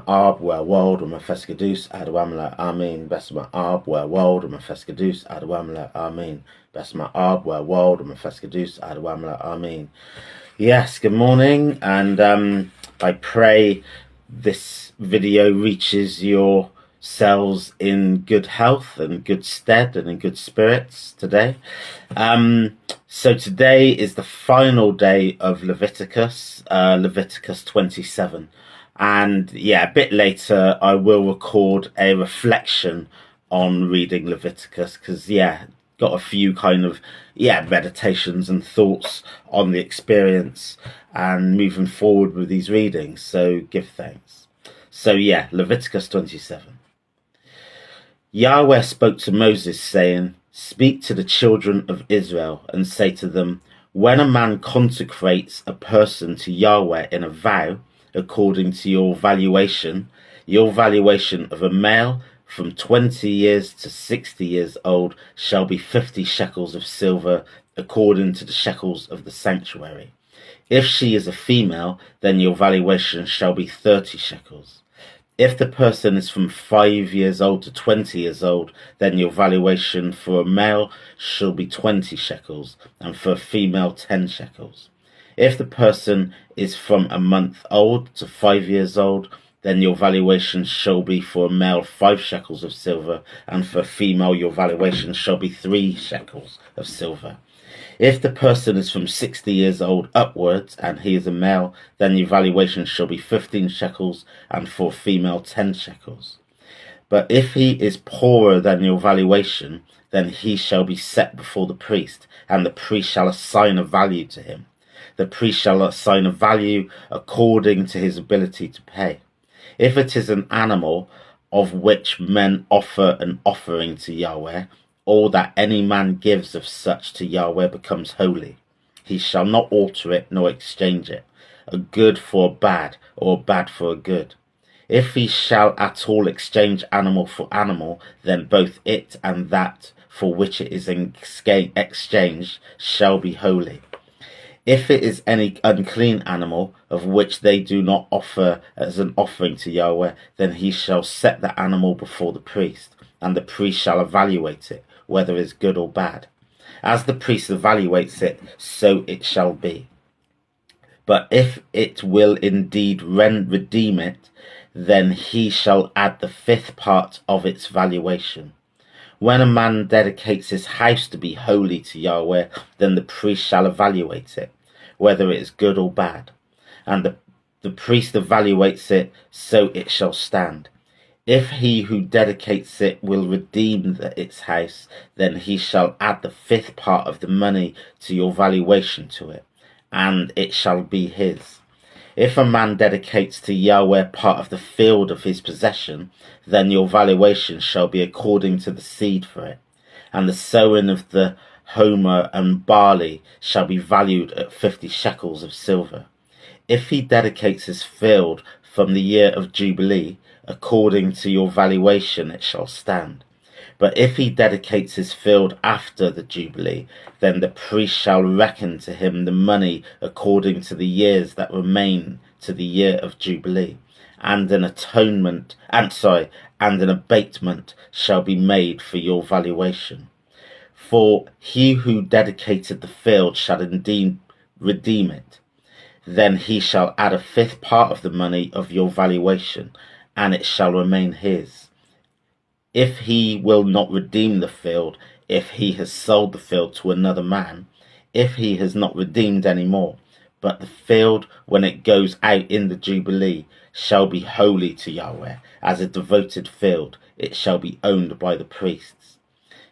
Arb Werwold und Mefeskadus Adawamla Amen. Besma Arb Werwold und Mefeskadus Adawamla Amen. Besma Arb Werwold and Mefeskadus Adawamla Amen. Yes, good morning, and I pray this video reaches yourselves in good health and good stead and in good spirits today. So today is the final day of Leviticus, Leviticus 27. And yeah, a bit later I will record a reflection on reading Leviticus, because got a few kind of meditations and thoughts on the experience and moving forward with these readings, so give thanks. So Leviticus 27. Yahweh spoke to Moses, saying, "Speak to the children of Israel and say to them, when a man consecrates a person to Yahweh in a vow, according to your valuation of a male from 20 years to 60 years old shall be 50 shekels of silver, according to the shekels of the sanctuary. If she is a female, then your valuation shall be 30 shekels. If the person is from 5 years old to 20 years old, then your valuation for a male shall be 20 shekels, and for a female 10 shekels. If the person is from a month old to 5 years old, then your valuation shall be for a male 5 shekels of silver, and for a female your valuation shall be 3 shekels of silver. If the person is from 60 years old upwards, and he is a male, then your valuation shall be 15 shekels, and for a female 10 shekels. But if he is poorer than your valuation, then he shall be set before the priest, and the priest shall assign a value to him. The priest shall assign a value according to his ability to pay. If it is an animal of which men offer an offering to Yahweh, all that any man gives of such to Yahweh becomes holy. He shall not alter it nor exchange it, a good for a bad, or a bad for a good. If he shall at all exchange animal for animal, then both it and that for which it is exchanged shall be holy. If it is any unclean animal of which they do not offer as an offering to Yahweh, then he shall set the animal before the priest, and the priest shall evaluate it, whether it is good or bad. As the priest evaluates it, so it shall be. But if it will indeed redeem it, then he shall add the 5th part of its valuation. When a man dedicates his house to be holy to Yahweh, then the priest shall evaluate it, whether it is good or bad. And the priest evaluates it, so it shall stand. If he who dedicates it will redeem its house, then he shall add the 5th part of the money to your valuation to it, and it shall be his. If a man dedicates to Yahweh part of the field of his possession, then your valuation shall be according to the seed for it, and the sowing of the homer and barley shall be valued at 50 shekels of silver. If he dedicates his field from the year of Jubilee, according to your valuation it shall stand. But if he dedicates his field after the Jubilee, then the priest shall reckon to him the money according to the years that remain to the year of Jubilee, and an abatement shall be made for your valuation. For he who dedicated the field shall indeed redeem it. Then he shall add a 5th part of the money of your valuation, and it shall remain his. If he will not redeem the field, if he has sold the field to another man, if he has not redeemed any more, but the field, when it goes out in the Jubilee, shall be holy to Yahweh, as a devoted field, it shall be owned by the priests.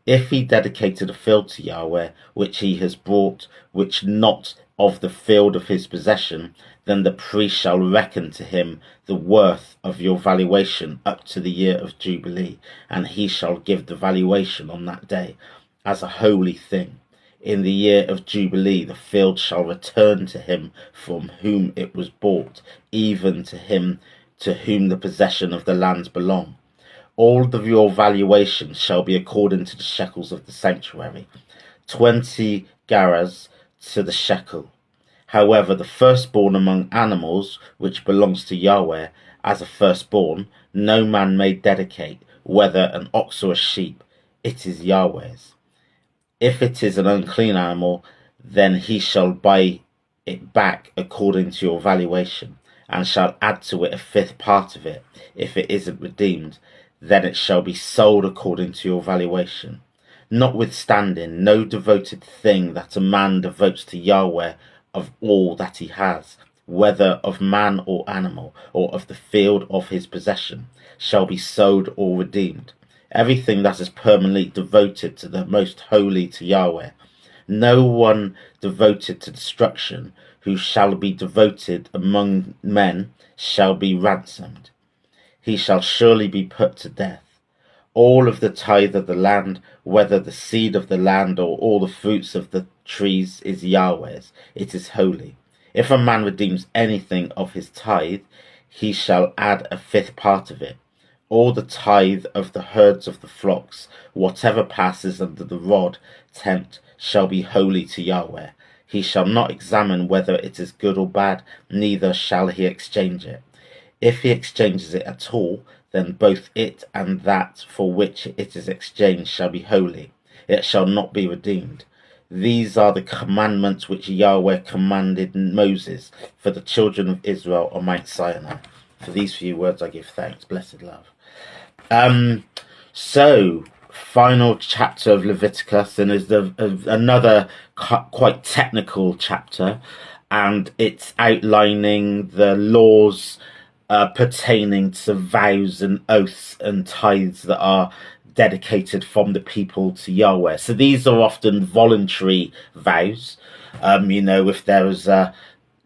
If he dedicated a field to Yahweh, which he has bought, which not of the field of his possession, then the priest shall reckon to him the worth of your valuation up to the year of Jubilee, and he shall give the valuation on that day as a holy thing. In the year of Jubilee the field shall return to him from whom it was bought, even to him to whom the possession of the lands belong. All of your valuation shall be according to the shekels of the sanctuary, 20 gerahs to the shekel. However, the firstborn among animals, which belongs to Yahweh, as a firstborn, no man may dedicate, whether an ox or a sheep, it is Yahweh's. If it is an unclean animal, then he shall buy it back according to your valuation, and shall add to it a fifth part of it. If it isn't redeemed, then it shall be sold according to your valuation. Notwithstanding, no devoted thing that a man devotes to Yahweh of all that he has, whether of man or animal, or of the field of his possession, shall be sold or redeemed. Everything that is permanently devoted to the most holy to Yahweh. No one devoted to destruction, who shall be devoted among men, shall be ransomed. He shall surely be put to death. All of the tithe of the land, whether the seed of the land or all the fruits of the trees, is Yahweh's. It is holy. If a man redeems anything of his tithe, he shall add a fifth part of it. All the tithe of the herds of the flocks, whatever passes under the rod tent, shall be holy to Yahweh. He shall not examine whether it is good or bad, neither shall he exchange it. If he exchanges it at all, then both it and that for which it is exchanged shall be holy. It shall not be redeemed. These are the commandments which Yahweh commanded Moses for the children of Israel on Mount Sinai. For these few words I give thanks. Blessed love. So, final chapter of Leviticus, and is another quite technical chapter, and it's outlining the laws pertaining to vows and oaths and tithes that are dedicated from the people to Yahweh. So these are often voluntary vows. If there was a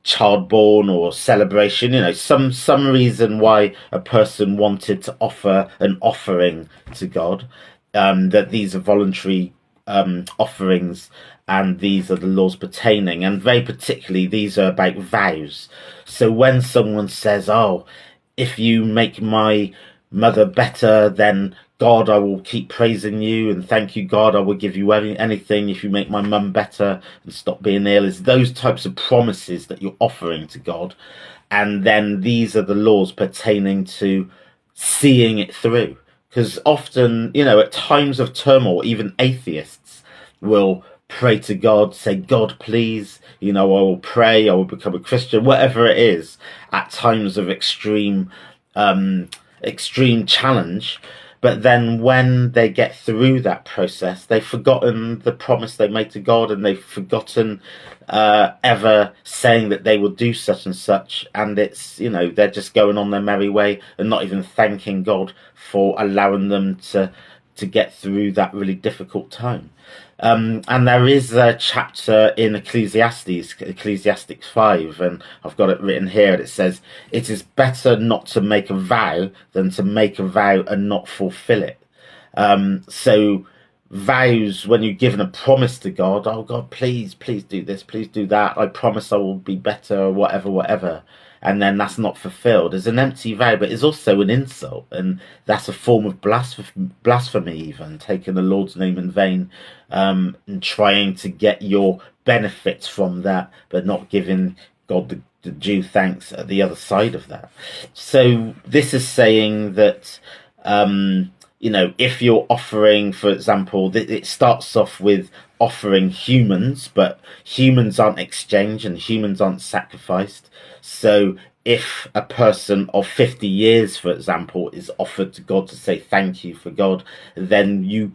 child born or celebration, some reason why a person wanted to offer an offering to God, that these are voluntary offerings, and these are the laws pertaining, and very particularly these are about vows. So when someone says, oh, if you make my mother better, then God, I will keep praising you, and thank you, God, I will give you anything if you make my mum better and stop being ill. It's those types of promises that you're offering to God. And then these are the laws pertaining to seeing it through. Because often, at times of turmoil, even atheists will pray to God, say, God, please, I will pray, I will become a Christian, whatever it is, at times of extreme challenge. But then when they get through that process, they've forgotten the promise they made to God, and they've forgotten ever saying that they will do such and such. And it's, they're just going on their merry way and not even thanking God for allowing them to get through that really difficult time. And there is a chapter in Ecclesiastes 5, and I've got it written here. It says, it is better not to make a vow than to make a vow and not fulfill it. So vows, when you're given a promise to God, oh God, please do this, please do that, I promise I will be better, or whatever. And then that's not fulfilled is an empty vow, but it's also an insult, and that's a form of blasphemy, even taking the Lord's name in vain, and trying to get your benefits from that, but not giving God the due thanks at the other side of that. So this is saying that if you're offering, for example, it starts off with offering humans, but humans aren't exchanged and humans aren't sacrificed. So if a person of 50 years, for example, is offered to God to say thank you for God, then you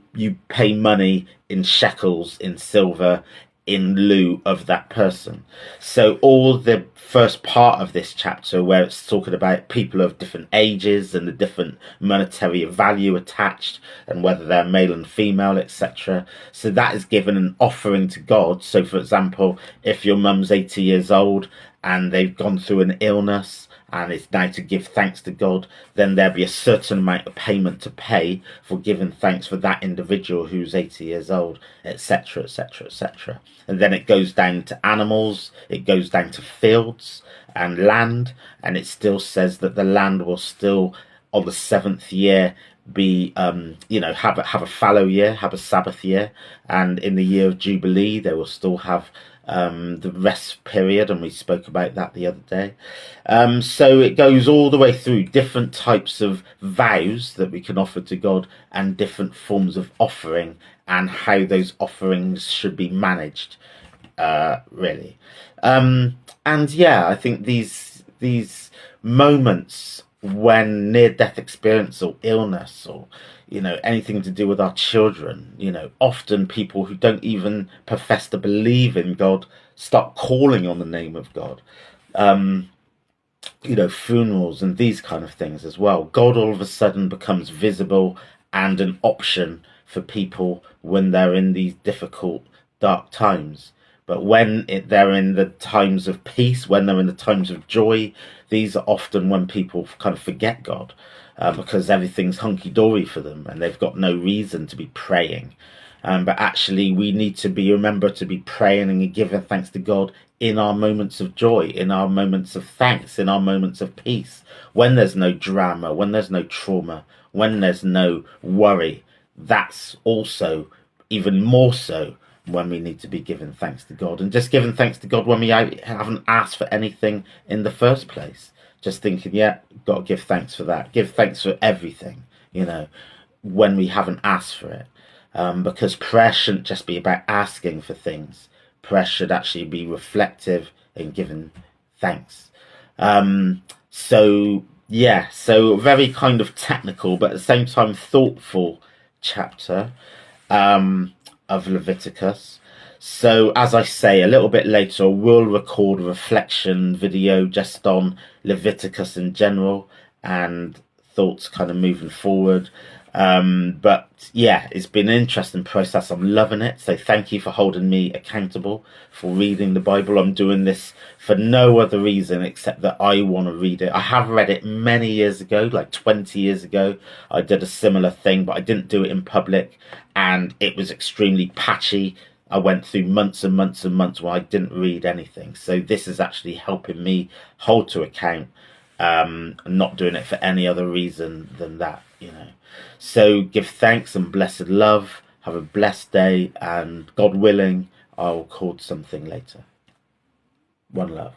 pay money in shekels, in silver, in lieu of that person. So all the first part of this chapter, where it's talking about people of different ages and the different monetary value attached, and whether they're male and female, etc. So that is given an offering to God. So for example, if your mum's 80 years old and they've gone through an illness, and it's now to give thanks to God, then there'll be a certain amount of payment to pay for giving thanks for that individual who's 80 years old, etc., etc., etc. And then it goes down to animals, it goes down to fields and land, and it still says that the land will still, on the seventh year, be have a fallow year, have a Sabbath year, and in the year of Jubilee they will still have the rest period, and we spoke about that the other day. So it goes all the way through different types of vows that we can offer to God and different forms of offering and how those offerings should be managed, really. And yeah, I think these moments when near-death experience or illness or anything to do with our children, often people who don't even profess to believe in God start calling on the name of God. Funerals and these kind of things as well. God all of a sudden becomes visible and an option for people when they're in these difficult, dark times. But when they're in the times of peace, when they're in the times of joy, these are often when people kind of forget God, because everything's hunky-dory for them and they've got no reason to be praying. But actually, we need to remember to be praying and giving thanks to God in our moments of joy, in our moments of thanks, in our moments of peace, when there's no drama, when there's no trauma, when there's no worry. That's also even more so when we need to be giving thanks to God, and just giving thanks to God when we haven't asked for anything in the first place. Just thinking, yeah, got to give thanks for that. Give thanks for everything, when we haven't asked for it. Because prayer shouldn't just be about asking for things. Prayer should actually be reflective and giving thanks. So very kind of technical, but at the same time thoughtful chapter of Leviticus. So as I say, a little bit later, we'll record a reflection video just on Leviticus in general and thoughts kind of moving forward. But yeah, it's been an interesting process. I'm loving it. So thank you for holding me accountable for reading the Bible. I'm doing this for no other reason except that I want to read it. I have read it many years ago, like 20 years ago. I did a similar thing, but I didn't do it in public, and it was extremely patchy. I went through months and months and months where I didn't read anything. So this is actually helping me hold to account. Not doing it for any other reason than that, So give thanks and blessed love. Have a blessed day, and God willing, I'll record something later. One love.